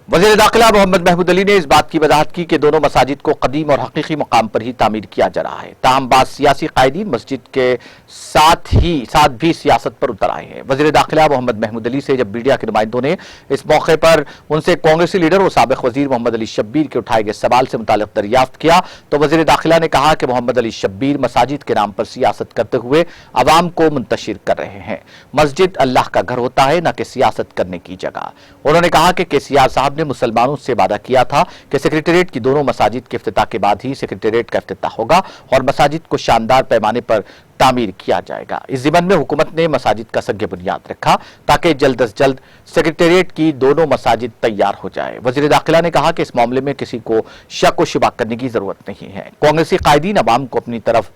वज़ीर दाखिला मोहम्मद महमूद अली ने इस बात की वजाहत की कि दोनों मसाजिद को कदीम और हकीकी मकाम पर ही तामीर किया जा रहा है। ताहम बाद सियासी कायदीन मस्जिद के साथ भी सियासत पर उतर आए हैं। वज़ीर दाखिला मोहम्मद महमूद अली से जब मीडिया के नुमाइंदों ने इस मौके पर उनसे कांग्रेसी लीडर और साबिक वज़ीर मोहम्मद अली शब्बीर के उठाए गए सवाल से मुतालिक दरियाफ्त किया तो वज़ीर दाखिला ने कहा कि मोहम्मद अली शब्बीर मसाजिद के नाम पर सियासत करते हुए अवाम को मुंतशिर कर रहे हैं। मस्जिद अल्लाह का घर होता है, न कि सियासत करने की जगह। उन्होंने कहा कि केसीआर साहब ने मुसलमानों से वादा किया था कि सेक्रेटेरिएट की दोनों मसाजिद के इफ्तिताह के बाद ही सेक्रेटेरिएट का इफ्तिताह होगा और मसाजिद को शानदार पैमाने पर तामीर किया जाएगा। इस ज़िमन में हुकूमत ने मसाजिद का सग बुनियाद रखा ताकि जल्द अज जल्द सेक्रेटेरिएट की दोनों मसाजिद तैयार हो जाए। वज़ीर दाखिला ने कहा कि इस मामले में किसी को शक व शुबा करने की जरूरत नहीं है। कांग्रेसी कायदीन अवाम को अपनी तरफ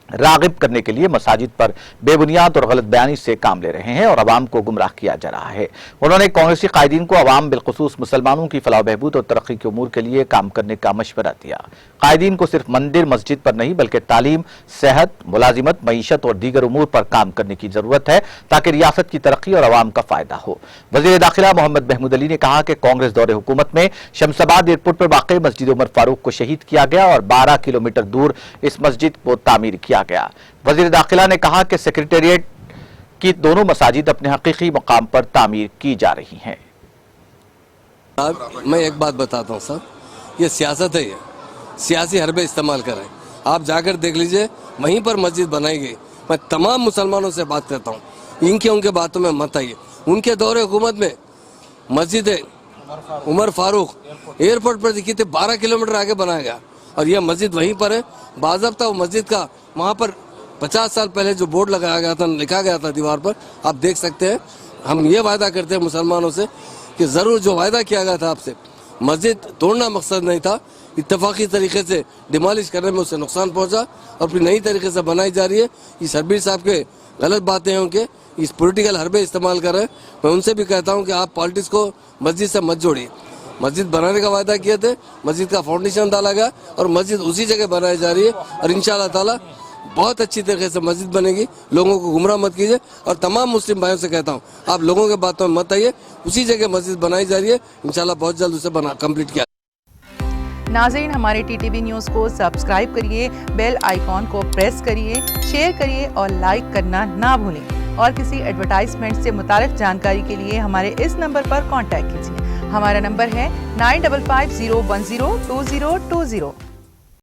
रागिब करने के लिए मसाजिद पर बेबुनियाद और गलत बयानी से काम ले रहे हैं और अवाम को गुमराह किया जा रहा है। उन्होंने कांग्रेसी कायदीन को अवाम बिलखुसूस मुसलमानों की फलाह बहबूद और तरक्की के उमूर के लिए काम करने का मशवरा दिया। कायदीन को सिर्फ मंदिर मस्जिद पर नहीं बल्कि तालीम, सेहत, मुलाजिमत, मईशत और दीगर उमूर पर काम करने की जरूरत है ताकि रियासत की तरक्की और अवाम का फायदा हो। वज़ीर दाखिला मोहम्मद महमूद अली ने कहा कि कांग्रेस दौरे हुकूमत में शमसाबाद एयरपोर्ट पर वाक़ई मस्जिद उमर फारूक को शहीद किया गया और 12 किलोमीटर दूर इस मस्जिद को तामीर किया गया। वज़ीर दाखिला ने कहा कि सेक्रेटेरिएट की दोनों मसाजिद अपने हकीकी मकाम पर तामीर की जा रही हैं। मैं एक बात बताता हूँ सर, ये सियासत है, ये सियासी हरबे इस्तेमाल कर रहे हैं। आप जाकर देख लीजिए, वहीं पर मस्जिद बनाई गई। मैं तमाम मुसलमानों से बात करता हूँ, इनके उनके बातों में मत आइए। उनके दौरे हुकूमत में मस्जिद उमर फारूक एयरपोर्ट पर देखी थी 12 किलोमीटर आगे बनाया गया और यह मस्जिद वहीं पर है। बाज़ाब्ता वो मस्जिद का वहाँ पर 50 साल पहले जो बोर्ड लगाया गया था, लिखा गया था दीवार पर, आप देख सकते हैं। हम ये वायदा करते हैं मुसलमानों से कि ज़रूर जो वायदा किया गया था आपसे, मस्जिद तोड़ना मकसद नहीं था, इत्तफाकी तरीके से डिमोलिश करने में उससे नुकसान पहुंचा और फिर नई तरीके से बनाई जा रही है। ये शब्बीर साहब के गलत बातें हैं, उनके इस पॉलिटिकल हरबे इस्तेमाल कर रहे हैं। मैं उनसे भी कहता हूँ कि आप पॉलिटिक्स को मस्जिद से मत जोड़िए। मस्जिद बनाने का वायदा किए थे, मस्जिद का फाउंडेशन डाला गया और मस्जिद उसी जगह बनाई जा रही है और इंशाअल्लाह ताला बहुत अच्छी तरीके से मस्जिद बनेगी। लोगों को गुमराह मत कीजिए और तमाम मुस्लिम भाइयों से कहता हूँ आप लोगों के बातों में मत आइए। उसी जगह मस्जिद बनाई जा रही है, इंशाल्लाह बहुत जल्द उसे कंप्लीट किया। नाज़रीन, हमारे टीटीवी न्यूज़ को सब्सक्राइब करिए, बेल आइकॉन को प्रेस करिए, शेयर करिए और लाइक करना ना भूलें। और किसी एडवर्टाइजमेंट से मुताल्लिक़ जानकारी के लिए हमारे इस नंबर पर कॉन्टैक्ट कीजिए। हमारा नंबर है 9550102020।